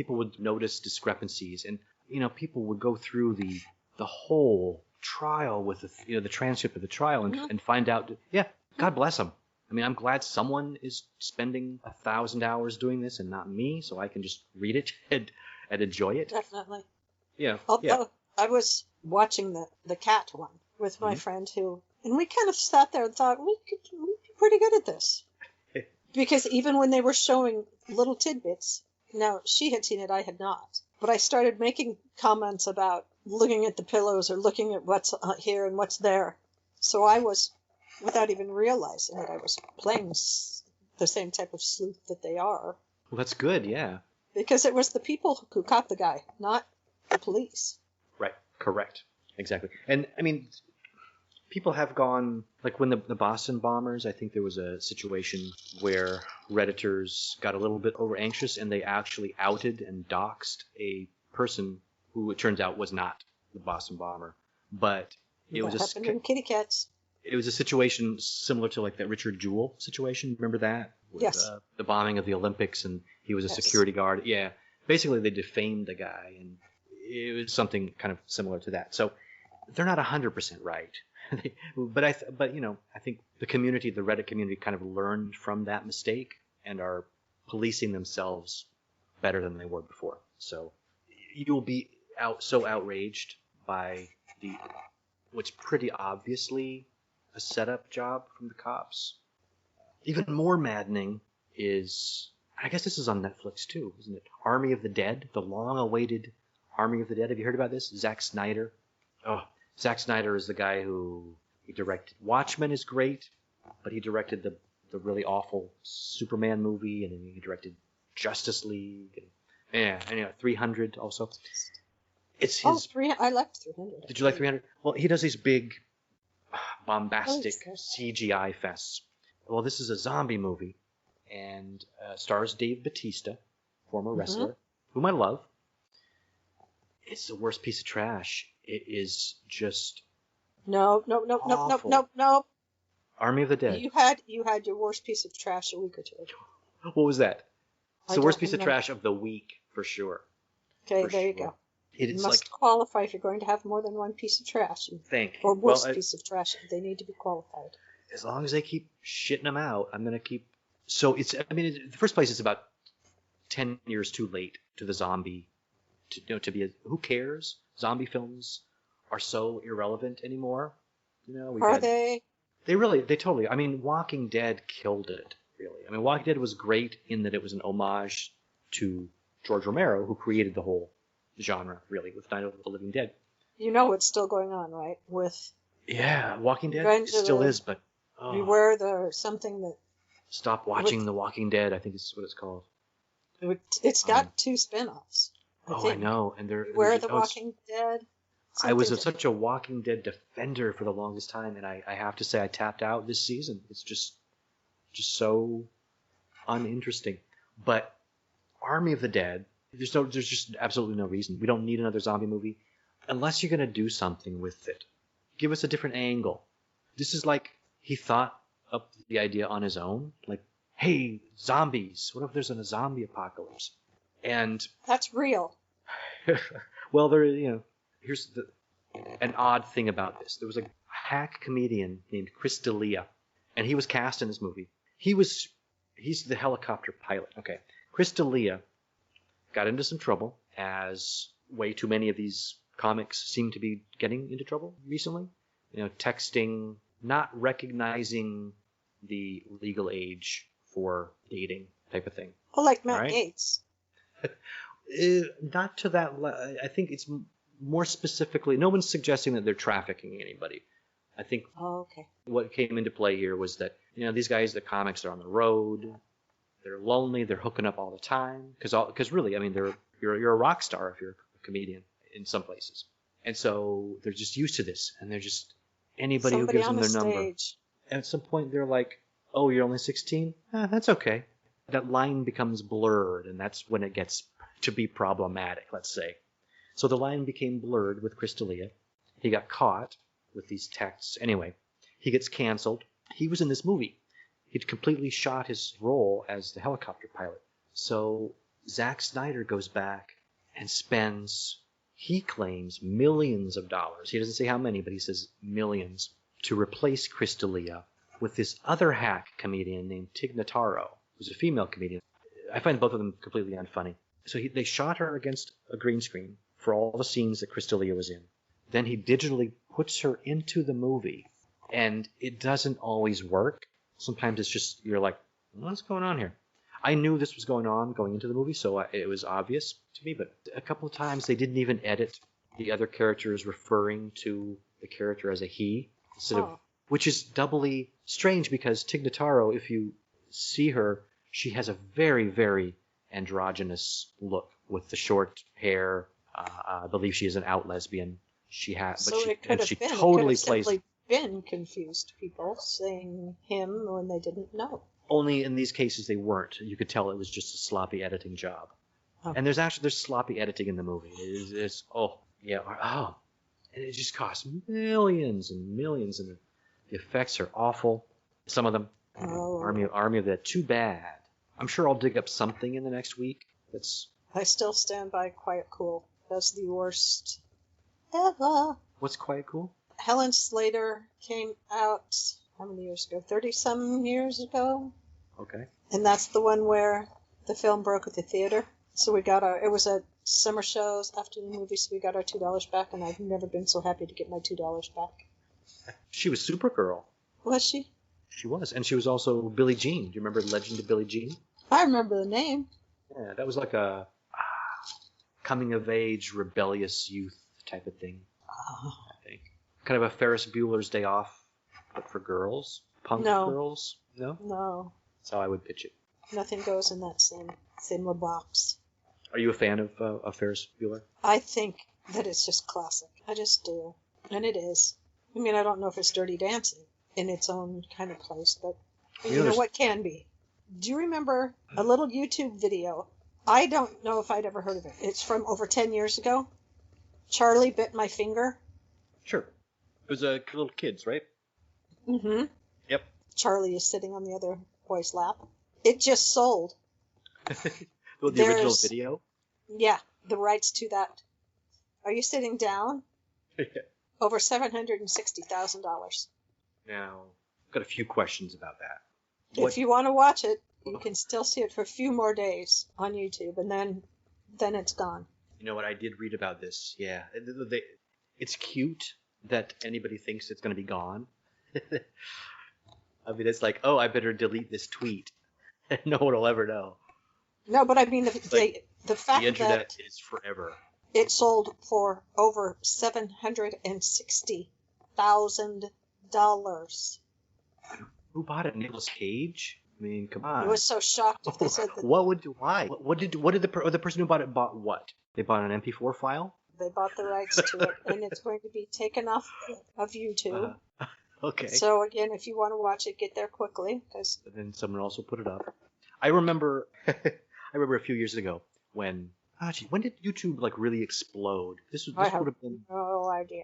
would notice discrepancies, and you know, people would go through the whole trial with the transcript of the trial and find out. Yeah, God bless them. I mean, I'm glad someone is spending 1,000 hours doing this and not me, so I can just read it and enjoy it. Definitely. Yeah. Although I was watching the cat one with my friend and we kind of sat there and thought we'd be pretty good at this. Because even when they were showing little tidbits, now she had seen it, I had not. But I started making comments about looking at the pillows or looking at what's here and what's there. So I was, without even realizing it, I was playing the same type of sleuth that they are. Well, that's good, yeah. Because it was the people who caught the guy, not the police. Right, correct. Exactly. And, I mean, people have gone, like when the Boston bombers, I think there was a situation where Redditors got a little bit over anxious and they actually outed and doxed a person who it turns out was not the Boston bomber. But it was happened in Kitty Cats. It was a situation similar to like that Richard Jewell situation. Remember that? With, yes. The bombing of the Olympics, and he was a security guard. Yeah. Basically, they defamed the guy, and it was something kind of similar to that. So they're not 100% right. But you know, I think the Reddit community kind of learned from that mistake and are policing themselves better than they were before. So you'll be so outraged by what's pretty obviously a setup job from the cops. Even more maddening is, I guess this is on Netflix too, isn't it? Army of the Dead, the long-awaited Army of the Dead. Have you heard about this? Zack Snyder. Oh, Zack Snyder is the guy who directed Watchmen is great, but he directed the really awful Superman movie, and then he directed Justice League, and 300 also. It's his. I liked 300. Did you like 300? Well, he does these big, bombastic CGI fests. Well, this is a zombie movie, and stars Dave Bautista, former wrestler, whom I love. It's the worst piece of trash. It is just No. Army of the Dead. You had your worst piece of trash a week or two ago. What was that? It's the worst piece of trash of the week, for sure. Okay, there you go. You must qualify if you're going to have more than one piece of trash. Or worst piece of trash. They need to be qualified. As long as they keep shitting them out, I'm going to keep... So it's... I mean, in the first place, it's about 10 years too late to the zombie. Who cares? Zombie films are so irrelevant anymore. Are they? They totally. I mean, Walking Dead killed it. Really. I mean, Walking Dead was great in that it was an homage to George Romero, who created the whole genre, really, with Night of the Living Dead. It's still going on, right? With Walking Dead it still is, but Beware the something that. Stop watching The Walking Dead, I think is what it's called. It's got 2 spin-offs. I know, and Beware the Walking Dead. I was such a Walking Dead defender for the longest time, and I have to say I tapped out this season. It's just so uninteresting. But Army of the Dead, there's just absolutely no reason. We don't need another zombie movie unless you're going to do something with it. Give us a different angle. This is like he thought up the idea on his own. Like, hey, zombies. What if there's a zombie apocalypse? And that's real. Well, here's an odd thing about this. There was a hack comedian named Chris D'Elia, and he was cast in this movie. He's the helicopter pilot. Okay. Chris D'Elia got into some trouble, as way too many of these comics seem to be getting into trouble recently. Texting, not recognizing the legal age for dating type of thing. Oh, like Matt Gaetz. Not to that. I think it's more specifically. No one's suggesting that they're trafficking anybody. I think what came into play here was that these guys, the comics, are on the road. They're lonely. They're hooking up all the time because really, I mean, you're a rock star if you're a comedian in some places, and so they're just used to this, and they're just anybody who gives them their number. And at some point, they're like, "Oh, you're only 16? That's okay." That line becomes blurred, and that's when it gets to be problematic. Let's say, so the line became blurred with Chris D'Elia. He got caught with these texts. Anyway, he gets canceled. He was in this movie. He'd completely shot his role as the helicopter pilot. So Zack Snyder goes back and spends, he claims, millions of dollars. He doesn't say how many, but he says millions, to replace Chris D'Elia with this other hack comedian named Tig Notaro, who's a female comedian. I find both of them completely unfunny. So they shot her against a green screen for all the scenes that Chris D'Elia was in. Then he digitally puts her into the movie, and it doesn't always work. Sometimes it's just, you're like, what's going on here? I knew this was going on going into the movie, so it was obvious to me, but a couple of times they didn't even edit the other characters referring to the character as a he, instead of, which is doubly strange because Tig Notaro, if you see her, she has a very, very androgynous look with the short hair. I believe she is an out lesbian. She has, so but she, it could have she been. totally it could have simply been confused people saying him when they didn't know. Only in these cases they weren't. You could tell it was just a sloppy editing job. Oh. And there's sloppy editing in the movie. It's and it just costs millions and millions, and the effects are awful. Some of them. Army of the Too bad. I'm sure I'll dig up something in the next week. I still stand by Quiet Cool. That's the worst ever. What's Quiet Cool? Helen Slater came out, how many years ago? 30-some years ago. Okay. And that's the one where the film broke at the theater. So it was a summer shows after the movie, so we got our $2 back, and I've never been so happy to get my $2 back. She was Supergirl. Was she? She was. And she was also Billie Jean. Do you remember Legend of Billie Jean? I remember the name. Yeah, that was like a coming-of-age, rebellious youth type of thing, I think. Kind of a Ferris Bueller's Day Off, but for girls? Punk girls? No? No. That's how I would pitch it. Nothing goes in that same little box. Are you a fan of Ferris Bueller? I think that it's just classic. I just do. And it is. I mean, I don't know if it's Dirty Dancing in its own kind of place, but you know what can be. Do you remember a little YouTube video? I don't know if I'd ever heard of it. It's from over 10 years ago. Charlie Bit My Finger. Sure. It was little kids, right? Mm-hmm. Yep. Charlie is sitting on the other boy's lap. It just sold. The original video? Yeah, the rights to that. Are you sitting down? Over $760,000. Now, I've got a few questions about that. If you want to watch it. You can still see it for a few more days on YouTube, and then it's gone. You know what? I did read about this. Yeah, it's cute that anybody thinks it's going to be gone. I mean, it's like, oh, I better delete this tweet. No one will ever know. No, but I mean the fact the internet that is forever. it sold for over $760,000. Who bought it? Nicolas Cage? I mean, come on. I was so shocked if they said that. Why? What did the person who bought it bought what? They bought an MP4 file? They bought the rights to it, and it's going to be taken off of YouTube. Okay. So again, if you want to watch it, get there quickly. And then someone also put it up. I remember a few years ago when did YouTube like really explode? This would have been no idea.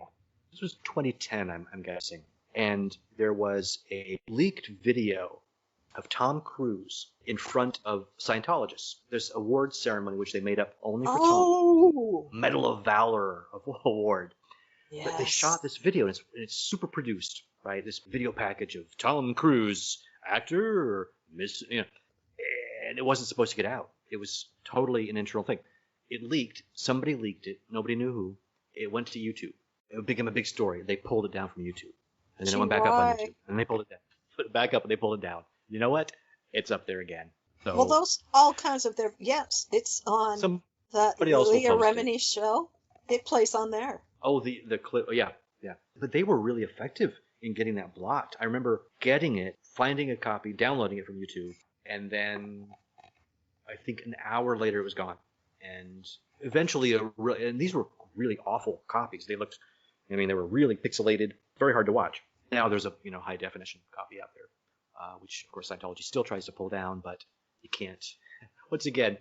This was 2010, I'm guessing, and there was a leaked video of Tom Cruise in front of Scientologists. There's an award ceremony which they made up only for Tom. Medal of Valor Award. Yes. But they shot this video, and it's super produced, right? This video package of Tom Cruise, actor, and it wasn't supposed to get out. It was totally an internal thing. It leaked. Somebody leaked it. Nobody knew who. It went to YouTube. It became a big story. They pulled it down from YouTube. And then it went back up on YouTube. And they pulled it down. Put it back up, and they pulled it down. You know what? It's up there again. So, well, those all kinds of yes, it's on the Leah Remini show. It plays on there. Oh, the clip. Yeah. But they were really effective in getting that blocked. I remember getting it, finding a copy, downloading it from YouTube, and then I think an hour later it was gone. And eventually, and these were really awful copies. They looked, they were really pixelated, very hard to watch. Now there's a high definition copy out there. Which, of course, Scientology still tries to pull down, but you can't. Once again,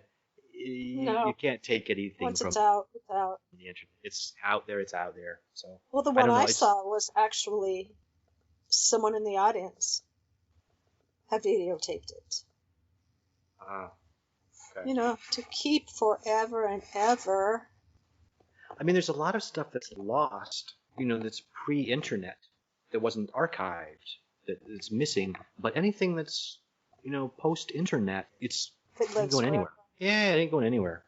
you can't take anything Once from it's out, it's out. The internet. It's out there. It's out there. So. Well, the one I saw was actually someone in the audience had videotaped it. Okay. To keep forever and ever. There's a lot of stuff that's lost. That's pre-internet that wasn't archived. That's missing, but anything that's post-internet, it ain't going anywhere. Yeah, it ain't going anywhere.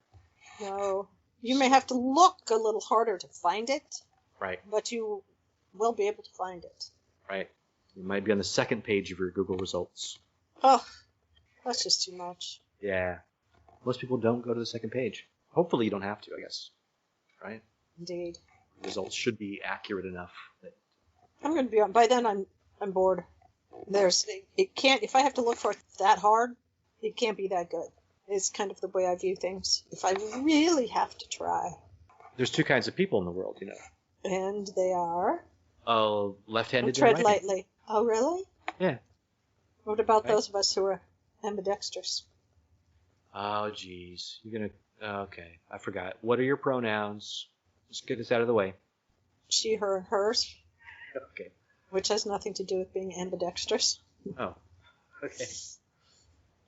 No, you may have to look a little harder to find it. Right. But you will be able to find it. Right. You might be on the second page of your Google results. Oh, that's just too much. Yeah, most people don't go to the second page. Hopefully, you don't have to. I guess. Right. Indeed. Results should be accurate enough. I'm going to be on. By then, I'm bored. It can't, if I have to look for it that hard, it can't be that good. It's kind of the way I view things. If I really have to try. There's two kinds of people in the world, And they are? Oh, left-handed and tread right-handed. lightly. Oh, really? Yeah. What about those of us who are ambidextrous? Oh, geez. Okay, I forgot. What are your pronouns? Let's get this out of the way. She, her, and hers. Okay. Which has nothing to do with being ambidextrous. Oh, okay.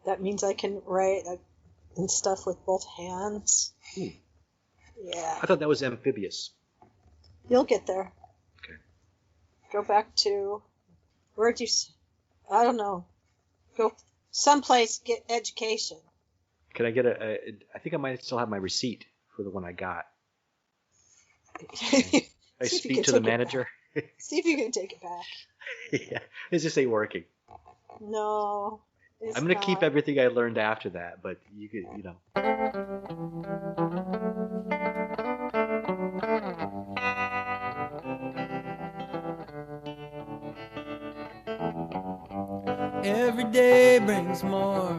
That means I can write and stuff with both hands. Yeah. I thought that was amphibious. You'll get there. Okay. Go back to, where'd you, I don't know. Go someplace, get education. Can I get I think I might still have my receipt for the one I got. I speak to the manager. See if you can take it back. Yeah, it's just ain't working. No, I'm going to keep everything I learned after that, but you could, Every day brings more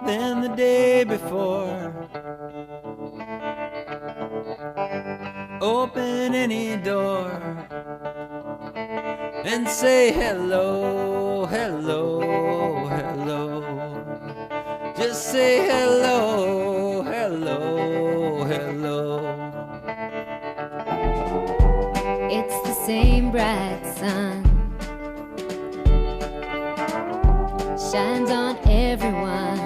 than the day before. Open any door and say hello, hello, hello. Just say hello, hello, hello. It's the same bright sun, shines on everyone.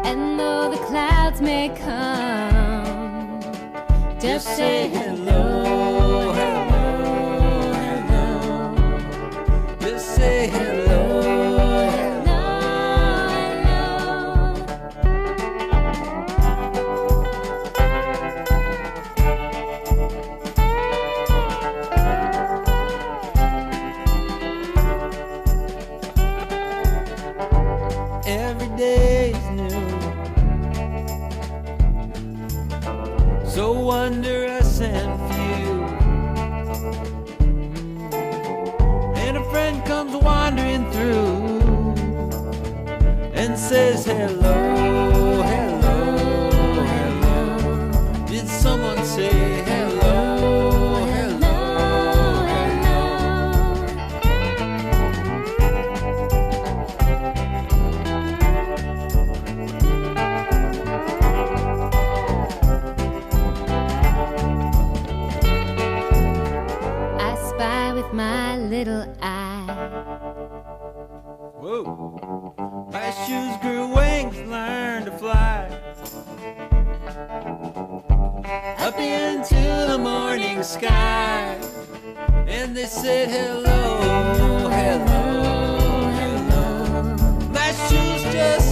And though the clouds may come, just say hello, hello, hello. every day is new. So wondrous and few. And a friend comes wandering through and says hello, hello, hello. Did someone say hello, hello, hello? I spy with my little eye. Whoa. My shoes grew wings, learned to fly up into the morning sky. And they said hello, hello, hello. My shoes just